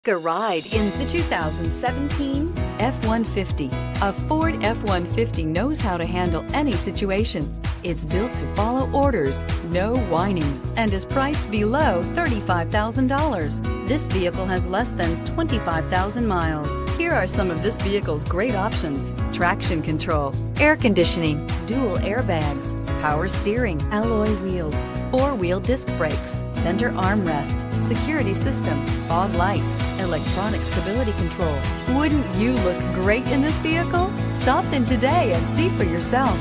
Take a ride in the 2017 F-150. A Ford F-150 knows how to handle any situation. It's built to follow orders, no whining, and is priced below $35,000. This vehicle has less than 25,000 miles. Here are some of this vehicle's great options: traction control, air conditioning, dual airbags, power steering, alloy wheels, four-wheel disc brakes, center armrest, security system, fog lights, electronic stability control. Wouldn't you look great in this vehicle? Stop in today and see for yourself.